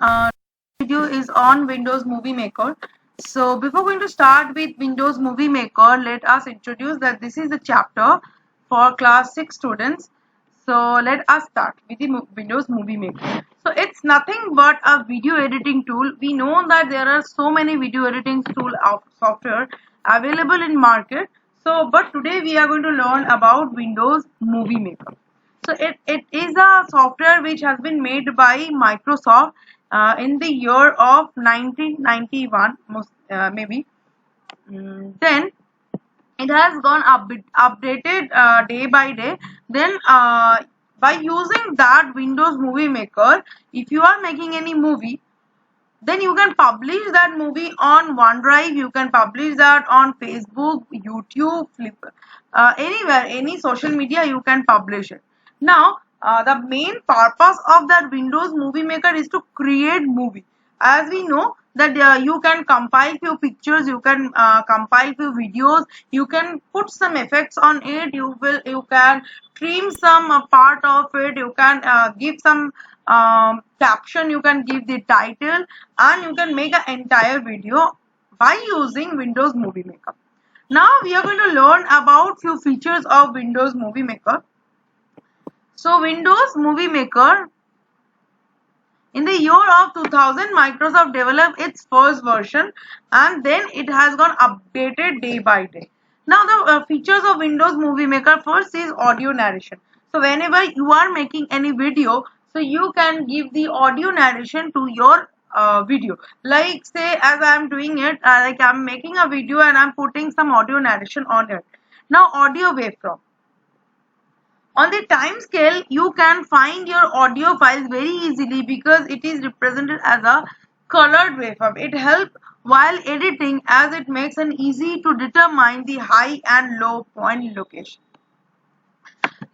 uh, video is on Windows Movie Maker. So before going to start with Windows Movie Maker, let us introduce that this is the chapter for class 6 students. So let us start with the Windows Movie Maker. So it's nothing but a video editing tool. We know that there are so many video editing tool of software available in market. So but today we are going to learn about Windows Movie Maker. So it is a software which has been made by Microsoft in the year of 1991, most maybe. Then it has gone updated day by day. Then by using that Windows Movie Maker, if you are making any movie, then you can publish that movie on OneDrive. You can publish that on Facebook, YouTube, anywhere, any social media you can publish it. Now the main purpose of that Windows Movie Maker is to create movie. As we know that you can compile few pictures, you can compile few videos, you can put some effects on it, you can trim some part of it, you can give some caption, you can give the title, and you can make an entire video by using Windows Movie Maker. Now we are going to learn about few features of Windows Movie Maker. So Windows Movie Maker, in the year of 2000, Microsoft developed its first version, and then it has gone updated day by day. Now the features of Windows Movie Maker, first is audio narration. So whenever you are making any video, so you can give the audio narration to your video. Like say as I am doing it, like I am making a video and I am putting some audio narration on it. Now audio waveform. On the time scale, you can find your audio files very easily because it is represented as a colored waveform. It helps while editing as it makes it easy to determine the high and low point location.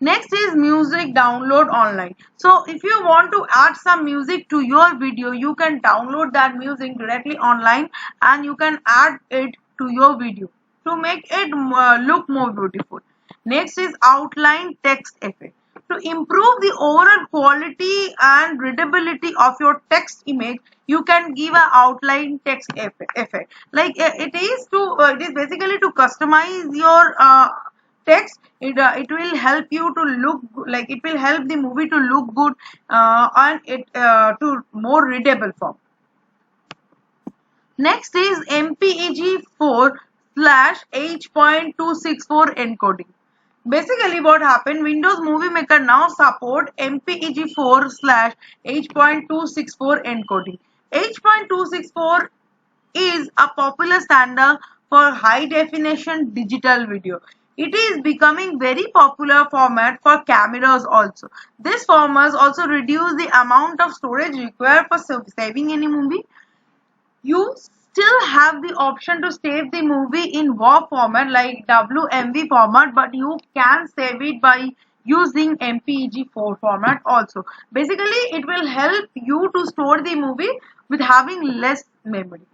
Next is music download online. So if you want to add some music to your video, you can download that music directly online and you can add it to your video to make it look more beautiful. Next is outline text effect. To improve the overall quality and readability of your text image, you can give an outline text effect. Like it is basically to customize your text. It will help you to look like, it will help the movie to look good and it to more readable form. Next is MPEG-4 slash H.264 encoding. Basically what happened, Windows Movie Maker now support MPEG-4 slash H.264 encoding. H.264 is a popular standard for high definition digital video. It is becoming very popular format for cameras also. This format also reduce the amount of storage required for saving any movie. You still have the option to save the movie in WAV format like WMV format, but you can save it by using MPEG-4 format also. Basically, it will help you to store the movie with having less memory.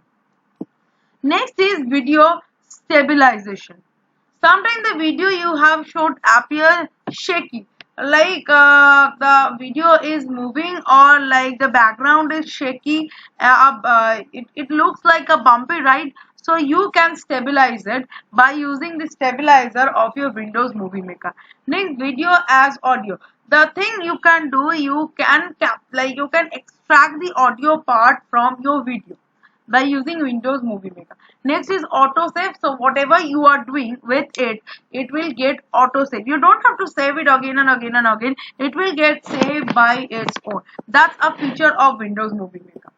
Next is video stabilization. Sometimes the video you have showed appear shaky, like the video is moving or like the background is shaky. It looks like a bumpy ride. So you can stabilize it by using the stabilizer of your Windows Movie Maker. Next, video as audio. The thing you can do, you can extract the audio part from your video by using Windows Movie Maker. Next is autosave. So whatever you are doing with it, it will get autosave. You don't have to save it again and again and again. It will get saved by its own. That's a feature of Windows Movie Maker.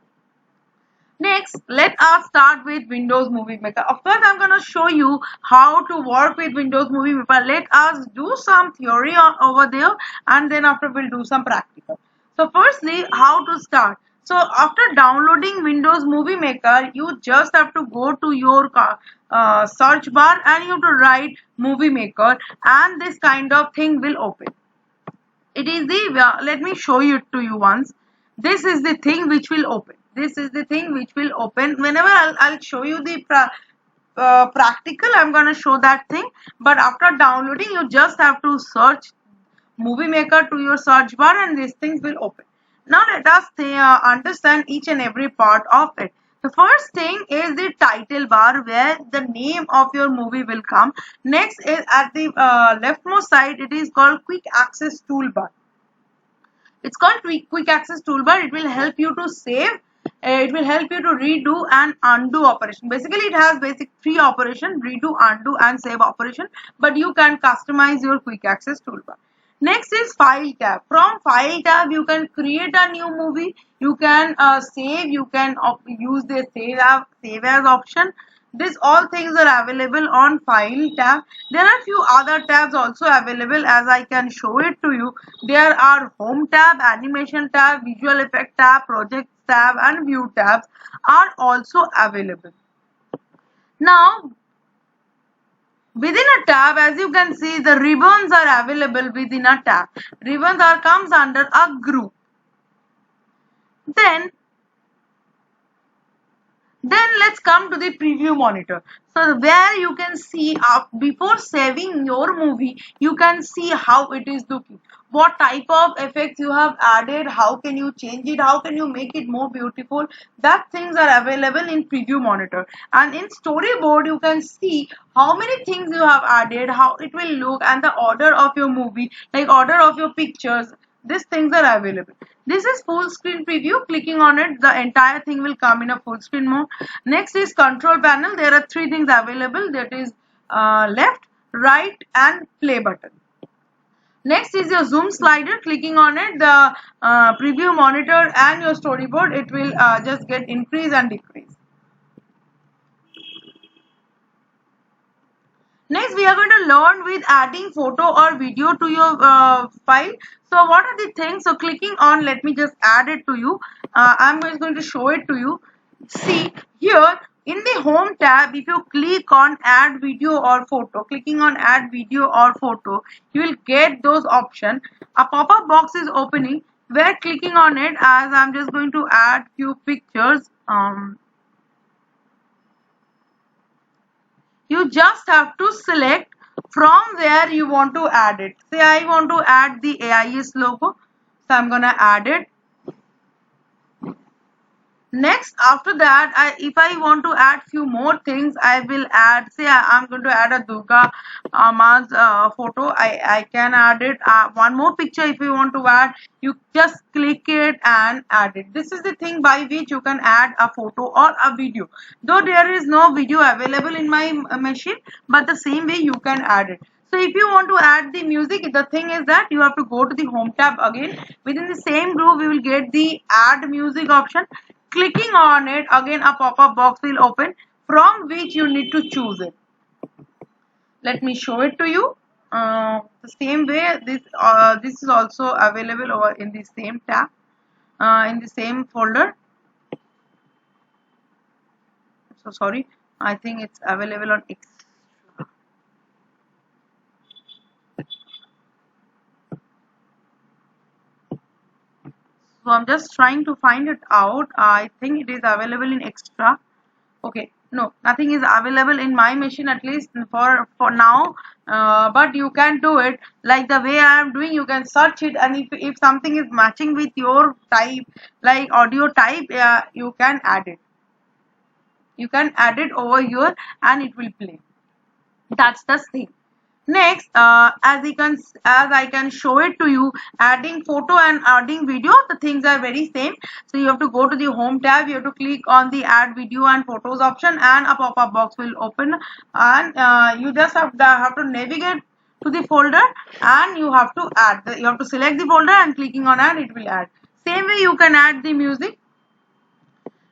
Next, let us start with Windows Movie Maker. Of course, I'm going to show you how to work with Windows Movie Maker. Let us do some theory over there, and then after we'll do some practical. So firstly, how to start. So after downloading Windows Movie Maker, you just have to go to your search bar and you have to write Movie Maker, and this kind of thing will open. It is the, let me show it to you once. This is the thing which will open. This is the thing which will open. Whenever I'll show you the practical, I'm going to show that thing. But after downloading, you just have to search Movie Maker to your search bar and these things will open. Now let us understand each and every part of it. The first thing is the title bar where the name of your movie will come. Next is at the leftmost side, it is called quick access toolbar. It's called quick access toolbar. It will help you to save. It will help you to redo and undo operation. Basically, it has basic three operation: redo, undo, and save operation. But you can customize your quick access toolbar. Next is file tab. From file tab, you can create a new movie. You can save. You can use the save as option. These all things are available on file tab. There are few other tabs also available as I can show it to you. There are home tab, animation tab, visual effect tab, project tab and view tabs are also available. Now within a tab, as you can see, the ribbons are available within a tab. Ribbons comes under a group. Then let's come to the preview monitor. So where you can see before saving your movie, you can see how it is looking. What type of effects you have added, how can you change it, how can you make it more beautiful. That things are available in preview monitor. And in storyboard, you can see how many things you have added, how it will look and the order of your movie, like order of your pictures. These things are available. This is full screen preview. Clicking on it, the entire thing will come in a full screen mode. Next is control panel. There are three things available. That is left, right and play button. Next is your zoom slider. Clicking on it, the preview monitor and your storyboard, it will just get increase and decrease. Next, we are going to learn with adding photo or video to your file. So what are the things? So clicking on, let me just add it to you. I'm just going to show it to you. See here in the home tab, if you click on add video or photo, clicking on add video or photo, you will get those options. A pop-up box is opening where clicking on it, as I'm just going to add few pictures. You just have to select from where you want to add it. Say I want to add the AIS logo, so I'm gonna add it. Next, after that, if I want to add few more things, I will add, say I'm going to add a Durga Ma's photo. I can add it. One more picture if you want to add, you just click it and add it. This is the thing by which you can add a photo or a video. Though there is no video available in my machine, but the same way you can add it. So if you want to add the music, the thing is that you have to go to the home tab again. Within the same group, we will get the add music option. Clicking on it, again a pop-up box will open from which you need to choose it. Let me show it to you. The same way, this is also available over in the same tab, in the same folder. So sorry, I think it's available on X. So I'm just trying to find it out. I think it is available in extra. Okay, no, nothing is available in my machine, at least for now. But you can do it like the way I am doing. You can search it, and if something is matching with your type, like audio type, you can add it. You can add it over here, and it will play. That's the thing. Next, as I can show it to you, adding photo and adding video, the things are very same. So you have to go to the home tab, you have to click on the add video and photos option, and a pop-up box will open, and you just have to navigate to the folder, and you have to you have to select the folder and clicking on add, it will add. Same way you can add the music.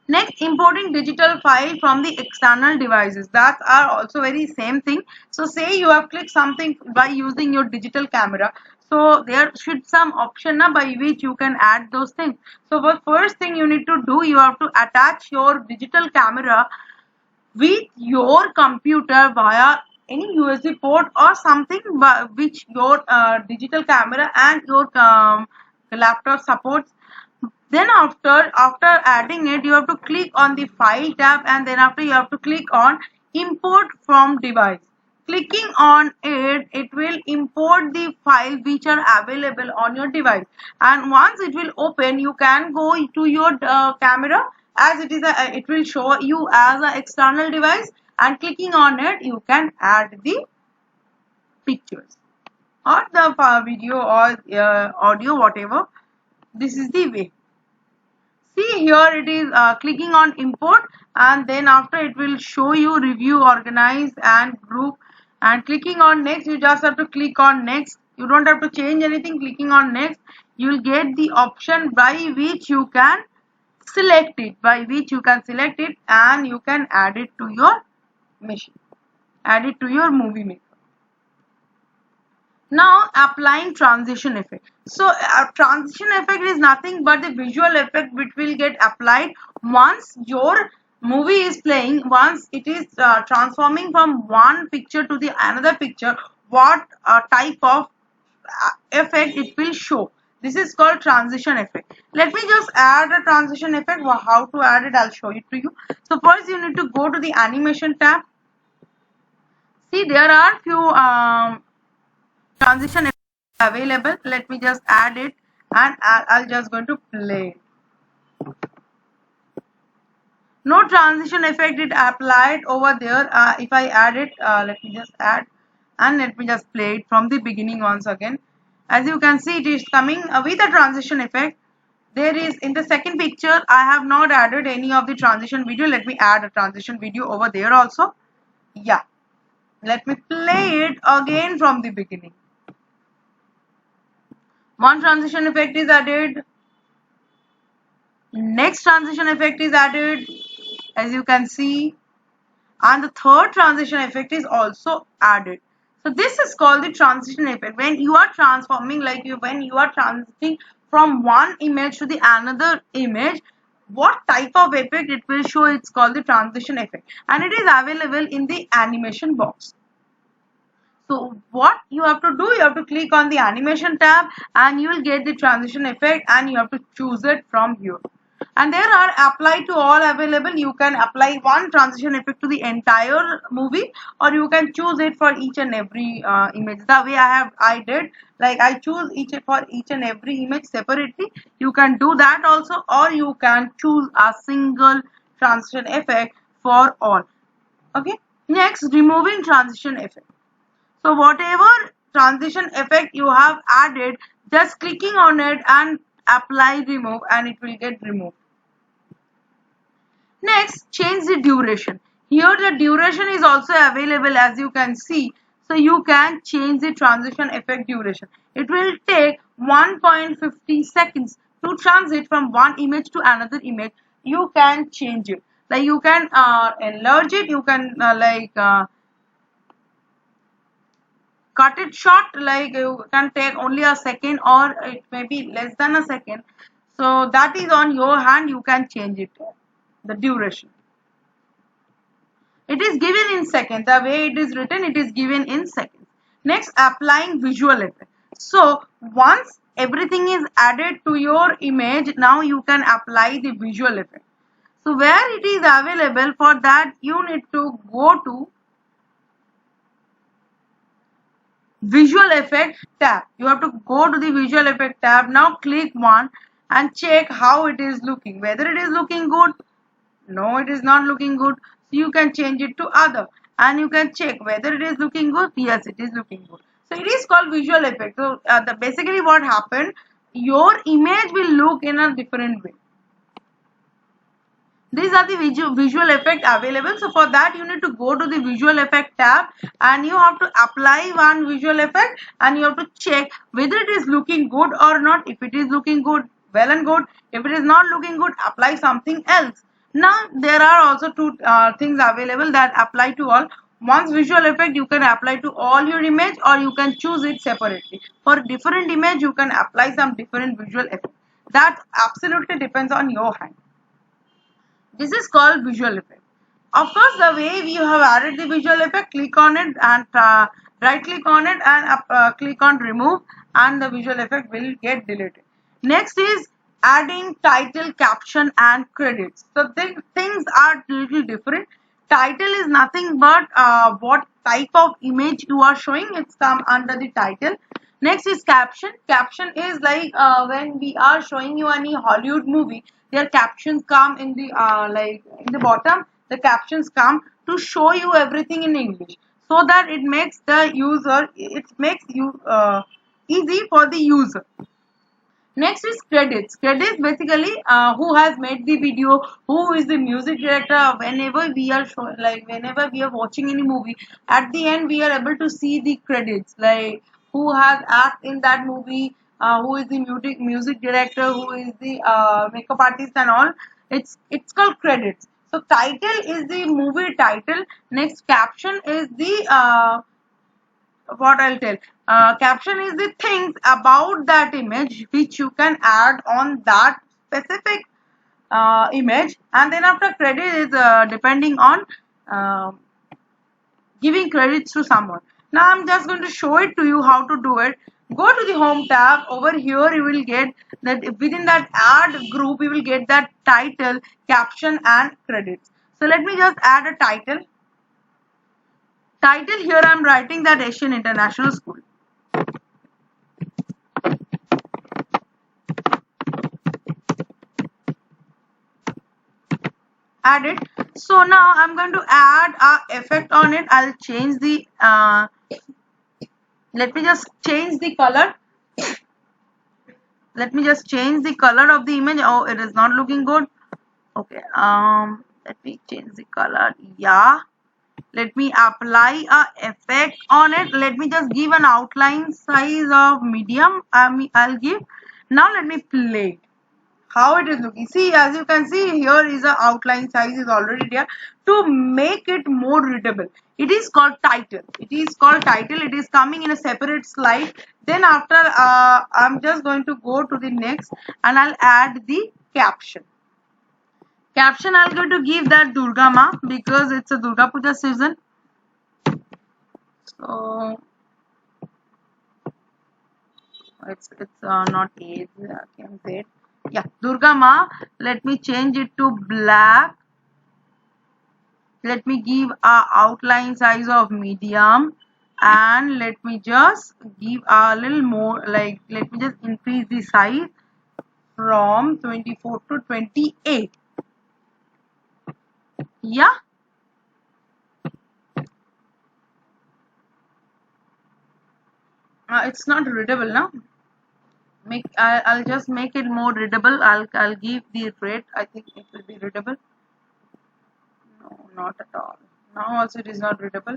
Next, importing digital file from the external devices. That are also very same thing. So say you have clicked something by using your digital camera. So there should some option by which you can add those things. So the first thing you need to do, you have to attach your digital camera with your computer via any USB port or something which your digital camera and your laptop supports. Then after adding it, you have to click on the file tab, and then after you have to click on import from device. clicking on it, it will import the file which are available on your device, and once it will open, you can go to your camera, as it is it will show you as an external device, and clicking on it you can add the pictures or the video or audio, whatever. This is the way. See here it is clicking on import, and then after it will show you review, organize and group, and clicking on next, you just have to click on next. You don't have to change anything. Clicking on next, you will get the option by which you can select it, and you can add it to your machine, add it to your movie maker. Now applying transition effect. So transition effect is nothing but the visual effect which will get applied once your movie is playing, once it is transforming from one picture to the another picture, what type of effect it will show. This is called transition effect. Let me just add a transition effect. How to add it, I'll show it to you. So first you need to go to the animation tab. See, there are few transition effect available. Let me just add it, and I'll just going to play it. No transition effect it applied over there. If I add it, let me just add, and let me just play it from the beginning once again. As you can see, it is coming with a transition effect. There is in the second picture, I have not added any of the transition video. Let me add a transition video over there also. Yeah, let me play it again from the beginning. One transition effect is added, next transition effect is added, as you can see, and the third transition effect is also added. So this is called the transition effect. When you are transforming, when you are transiting from one image to the another image, what type of effect it will show, it's called the transition effect, and it is available in the animation box. So what you have to do, you have to click on the animation tab, and you will get the transition effect, and you have to choose it from here. And there are apply to all available. You can apply one transition effect to the entire movie, or you can choose it for each and every image. The way I did, like I choose for each and every image separately. You can do that also, or you can choose a single transition effect for all. Okay. Next, removing transition effect. So whatever transition effect you have added, just clicking on it and apply remove, and it will get removed. Next, change the duration. Here the duration is also available, as you can see. So you can change the transition effect duration. It will take 1.50 seconds to transit from one image to another image. You can change it. Like you can enlarge it. You can cut it short, like you can take only a second, or it may be less than a second. So that is on your hand. You can change it, the duration. It is given in seconds. The way it is written, it is given in seconds. Next, applying visual effect. So once everything is added to your image, now you can apply the visual effect. So where it is available, for that you need to go to visual effect tab. You have to go to the visual effect tab. Now click one and check how it is looking, whether it is looking good. No, it is not looking good. So you can change it to other, and you can check whether it is looking good. Yes, it is looking good. So it is called visual effect. So basically what happened, your image will look in a different way. These are the visual effect available. So for that you need to go to the visual effect tab, and you have to apply one visual effect, and you have to check whether it is looking good or not. If it is looking good, well and good. If it is not looking good, apply something else. Now there are also two things available that apply to all. Once visual effect, you can apply to all your image, or you can choose it separately. For different image, you can apply some different visual effect. That absolutely depends on your hand. This is called visual effect. Of course, the way you have added the visual effect, click on it and right click on it and click on remove, and the visual effect will get deleted. Next is adding title, caption and credits. So things are little different. Title is nothing but what type of image you are showing. It's come under the title. Next is caption. Caption is like when we are showing you any Hollywood movie, their captions come in the like in the bottom. The captions come to show you everything in English, so that it makes the user, it makes you easy for the user. Next is credits. Credits basically who has made the video, who is the music director. Whenever we are like whenever we are watching any movie, at the end we are able to see the credits, like who has act in that movie, who is the music director, who is the makeup artist and all. It's called credits. So title is the movie title. Next caption is the what I'll tell. Caption is the things about that image which you can add on that specific image, and then after credit is depending on uh, giving credits to someone. Now I'm just going to show it to you how to do it. Go to the home tab. Over here you will get that within that add group you will get that title, caption and credits. So let me just add a title. Title here I'm writing that Asian International School. Add it. So now I'm going to add a effect on it. I'll change the let me just change the color. Let me just change the color of the image. Oh, it is not looking good. Okay, let me change the color. Yeah, let me apply a effect on it. Let me just give an outline size of medium. I'll give. Now let me play it. How it is looking. See, as you can see, here is a outline size is already there. To make it more readable, it is called title. It is called title. It is coming in a separate slide. Then after I'm just going to go to the next and I'll add the caption. Caption I'm going to give that Durga Ma because it's a Durga Puja season. So it's not age. I can say it. Yeah, Durga Ma. Let me change it to black. Let me give a outline size of medium, and let me just give a little more, like let me just increase the size from 24 to 28. Yeah, it's not readable now. I'll just make it more readable. I'll give the rate. I think it will be readable. No, not at all. Now also it is not readable.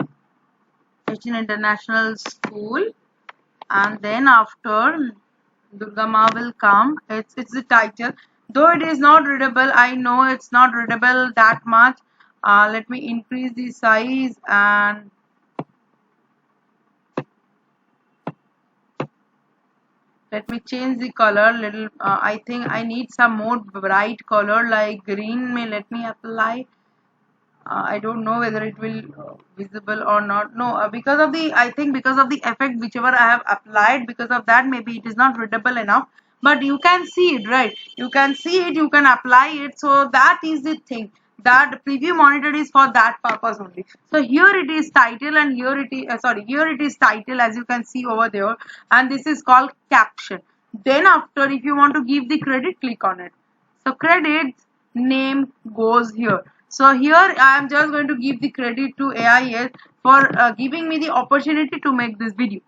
Asian International School, and then after Durga Ma will come. It's the title. Though it is not readable, I know it's not readable that much. Let me increase the size and let me change the color little. I think I need some more bright color like green. May let me apply. I don't know whether it will visible or not. No, because of the, I think because of the effect whichever I have applied, because of that maybe it is not readable enough. But you can see it, right? You can see it, you can apply it. So that is the thing. That preview monitor is for that purpose only. So here it is title and here it is, sorry, here it is title as you can see over there. And this is called caption. Then after, if you want to give the credit, click on it. So credit name goes here. So here I am just going to give the credit to AIS for giving me the opportunity to make this video.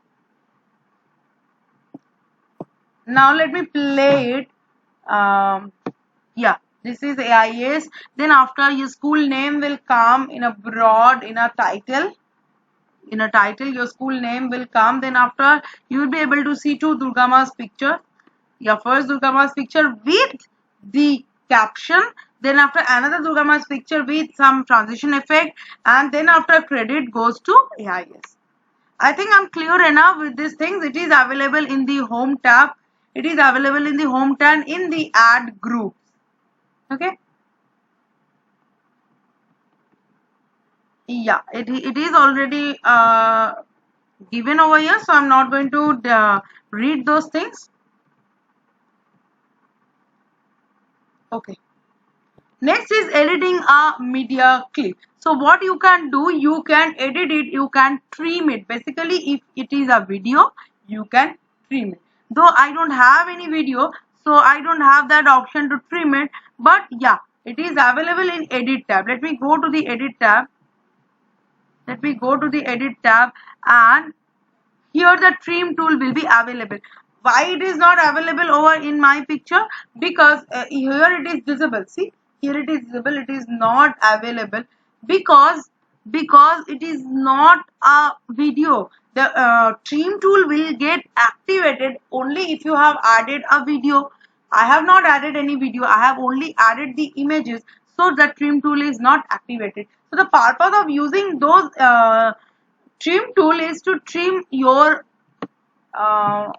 Now let me play it. Yeah, this is AIS. Then after, your school name will come in a broad, in a title. In a title, your school name will come. Then after, you will be able to see two Durga Ma's picture. Your first Durga Ma's picture with the caption. Then after, another Durga Ma's picture with some transition effect. And then after, credit goes to AIS. I think I'm clear enough with these things. It is available in the home tab. It is available in the home tab in the add groups. Okay. Yeah, it is already given over here, so I'm not going to read those things. Okay. Next is editing a media clip. So what you can do, you can edit it, you can trim it. Basically, if it is a video, you can trim it. Though I don't have any video, so I don't have that option to trim it. But yeah, it is available in edit tab. Let me go to the edit tab. Let me go to the edit tab, and here the trim tool will be available. Why it is not available over in my picture? Because here it is visible. See, here it is visible, it is not available because it is not a video. The trim tool will get activated only if you have added a video. I have not added any video, I have only added the images, so the trim tool is not activated. So the purpose of using those trim tool is to uh,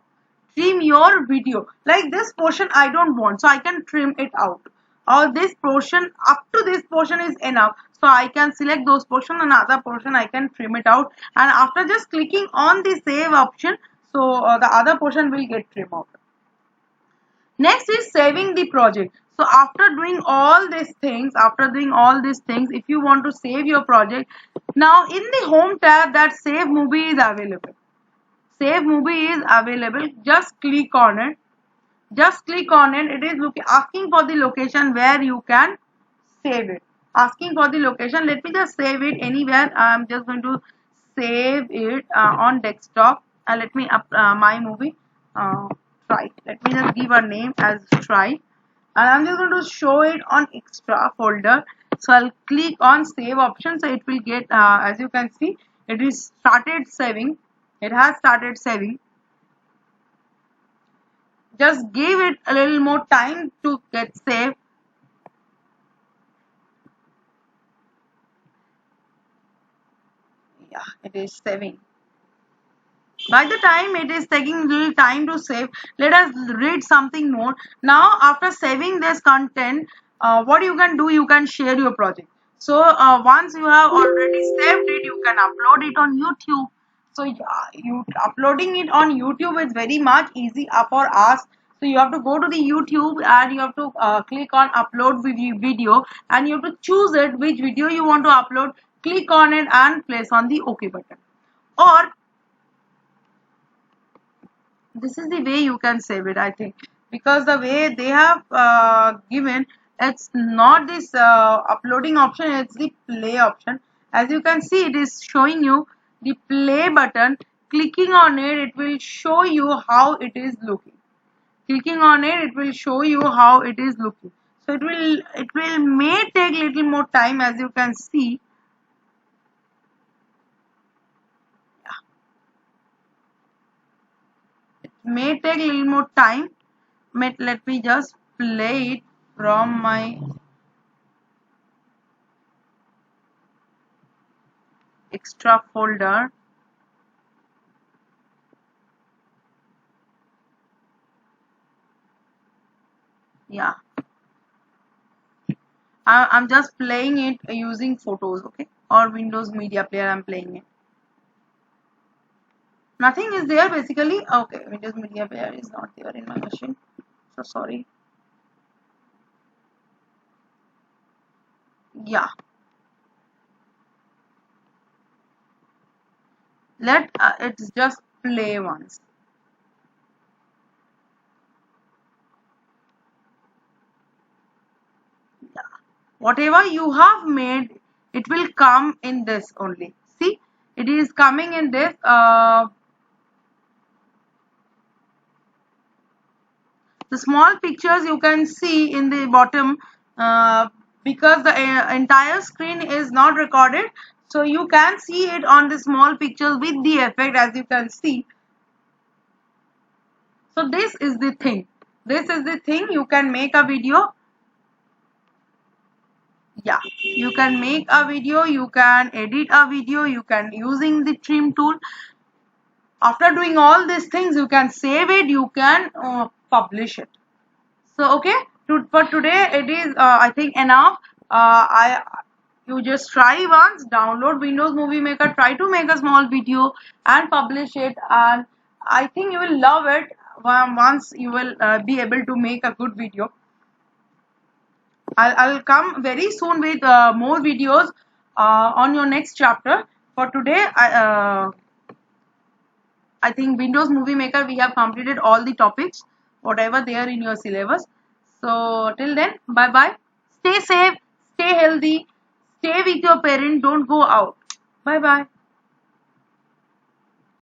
trim your video. Like this portion I don't want, so I can trim it out, or this portion, up to this portion is enough, so I can select those portion, and other portion I can trim it out, and after just clicking on the save option, so the other portion will get trimmed out. Next is saving the project. So after doing all these things, if you want to save your project, now in the home tab, that save movie is available. Save movie is available. Just click on it. It is asking for the location where you can save it. Asking for the location. Let me just save it anywhere. I'm just going to save it on desktop. Let me up my movie. Try. Let me just give a name as try. And I'm just going to show it on extra folder. So I'll click on save option. So it will get, as you can see, it is started saving. It has started saving. Just give it a little more time to get saved. Yeah, it is saving. By the time it is taking little time to save, let us read something more. Now after saving this content, what you can do, you can share your project. So once you have already saved it, you can upload it on YouTube. So yeah, you uploading it on YouTube is very much easy for us. So you have to go to the YouTube, and you have to click on upload video, and you have to choose it which video you want to upload. Click on it and place on the OK button. Or this is the way you can save it, I think, because the way they have given, it's not this uploading option, it's the play option. As you can see, it is showing you the play button. Clicking on it, it will show you how it is looking. Clicking on it, it will show you how it is looking. So it will may take little more time, as you can see. May take a little more time. Let me just play it from my extra folder. Yeah, I'm just playing it using photos, okay, or Windows Media Player. I'm playing it. Nothing is there basically. Okay, Windows Media Player is not there in my machine, so sorry. Yeah, let it's just play once. Yeah, whatever you have made, it will come in this only. See, it is coming in this. The small pictures you can see in the bottom, because the entire screen is not recorded, so you can see it on the small pictures with the effect, as you can see. So this is the thing. You can make a video. Yeah, you can make a video, you can edit a video, you can using the trim tool. After doing all these things, you can save it, you can publish it. So okay, for today it is I think enough. You just try once, download Windows Movie Maker, try to make a small video and publish it, and I think you will love it once you will be able to make a good video. I'll come very soon with more videos on your next chapter. For today, I think Windows Movie Maker we have completed all the topics, whatever they are in your syllabus. So till then, bye bye. Stay safe, stay healthy, stay with your parent. Don't go out. Bye bye.